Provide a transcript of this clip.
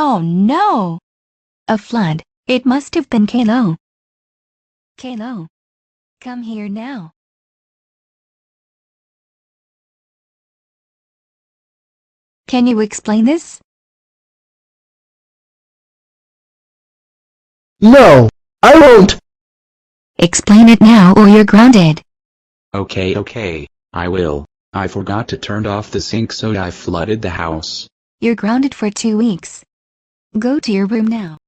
Oh no! A flood. It must have been Caillou. Caillou, come here now. Can you explain this? No, I won't. Explain it now or you're grounded. Okay, I will. I forgot to turn off the sink so I flooded the house. You're grounded for 2 weeks. Go to your room now.